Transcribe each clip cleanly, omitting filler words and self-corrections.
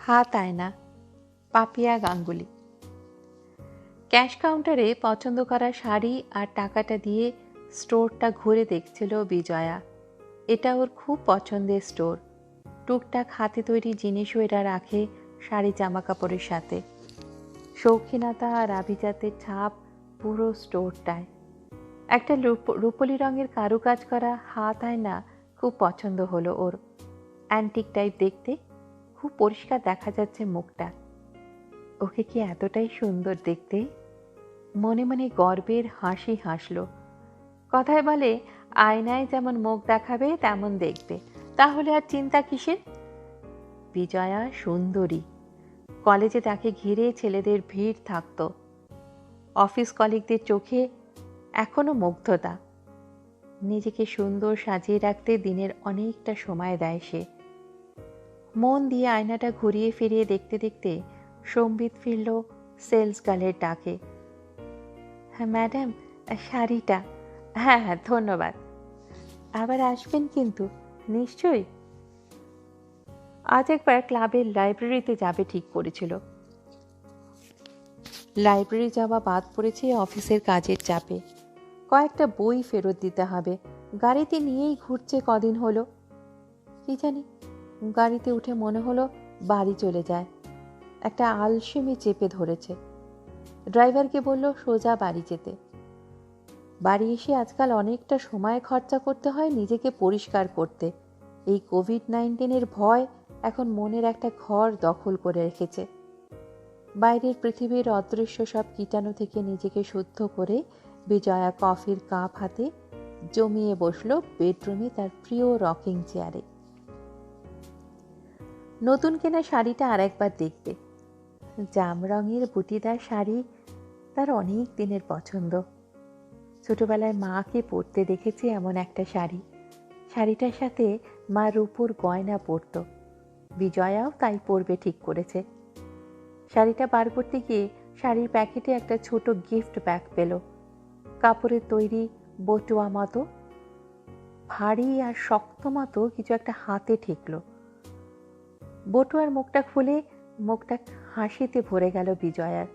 হাত আয়না, পাপিয়া গাঙ্গুলি। ক্যাশ কাউন্টারে পছন্দ করা শাড়ি আর টাকাটা দিয়ে স্টোরটা ঘুরে দেখছিল বিজয়া। এটা ওর খুব পছন্দের স্টোর। টুকটাক হাতে তৈরি জিনিসও এরা রাখে শাড়ি জামা কাপড়ের সাথে। শৌখিনতা আর আভিজাতের ছাপ পুরো স্টোরটায়। একটা রূপলি রঙের কারুকাজ করা হাত আয়না খুব পছন্দ হলো ওর। অ্যান্টিক টাইপ দেখতে, খুব পরিষ্কার দেখা যাচ্ছে মুখটা। ওকে কি এতটাই সুন্দর দেখতে? মনে মনে গর্বের হাসি হাসল। কথায় বলে, আয়নায় যেমন মুখ দেখাবে তেমন দেখবে, তাহলে আর চিন্তা কিসের? বিজয়া সুন্দরী। কলেজে তাকে ঘিরে ছেলেদের ভিড় থাকত। অফিস কলিগদের চোখে এখনো মুগ্ধতা। নিজেকে সুন্দর সাজিয়ে রাখতে দিনের অনেকটা সময় দেয় সে। মন দিয়ে আয়নাটা ঘুরিয়ে ফিরিয়ে দেখতে দেখতে সম্বিত ফিরল সেলস গার্লের ডাকে। হ্যাঁ ম্যাডাম, শাড়িটা। হ্যাঁ হ্যাঁ, ধন্যবাদ। আবার আসবেন কিন্তু, নিশ্চয়ই। আজ একবার ক্লাবের লাইব্রেরিতে যাবে ঠিক করেছিল। লাইব্রেরি যাওয়া বাদ পড়েছে অফিসের কাজের চাপে। কয়েকটা বই ফেরত দিতে হবে। গাড়িতে নিয়েই ঘুরছে কদিন হলো। কি জানি, গাড়িতে উঠে মনে হলো বাড়ি চলে যায়। একটা আলসেমি চেপে ধরেছে। ড্রাইভারকে বলল সোজা বাড়ি যেতে। বাড়ি এসে আজকাল অনেকটা সময় খরচা করতে হয় নিজেকে পরিষ্কার করতে। এই কোভিড-19 ভয় এখন মনের একটা ঘর দখল করে রেখেছে। বাইরের পৃথিবীর অদৃশ্য সব কীটাণু থেকে নিজেকে শুদ্ধ করে বিজয়া কফির কাপ হাতে জমিয়ে বসল বেডরুমে তার প্রিয় রকিং চেয়ারে। নতুন কেনা শাড়িটা আর একবার দেখবে। জাম রঙের বুটিদার শাড়ি তার অনেক দিনের পছন্দ। ছোটবেলায় মাকে পরতে দেখেছি এমন একটা শাড়ি। শাড়িটার সাথে মা রূপোর গয়না পরত। বিজয়াও তাই পরবে ঠিক করেছে। শাড়িটা বার করতে গিয়ে শাড়ির প্যাকেটে একটা ছোট গিফট ব্যাগ পেল। কাপড়ের তৈরি, বটুয়া মতো, ভারী আর শক্ত মতো কিছু একটা হাতে ঠেকল। বটুয়ার মুখটা খুলে মুখটা হাসিতে ভরে গেল বিজয়ার।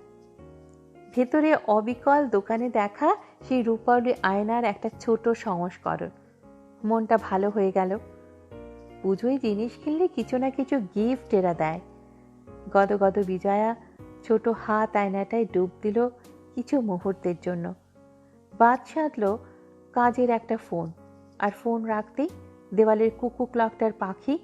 ভেতরে অবিকল দোকানে দেখা সেই রূপালী আয়নার একটা ছোট সংস্করণ। মনটা ভালো হয়ে গেল। পুজোয় জিনিস কিনলে কিছু না কিছু গিফট এরা দেয়। গদগদ বিজয়া ছোট হাত আয়নাটায় ডুব দিল কিছু মুহূর্তের জন্য। বাদ সাধল কাজের একটা ফোন, আর ফোন রাখতেই দেওয়ালের কুকু ক্লকটার পাখি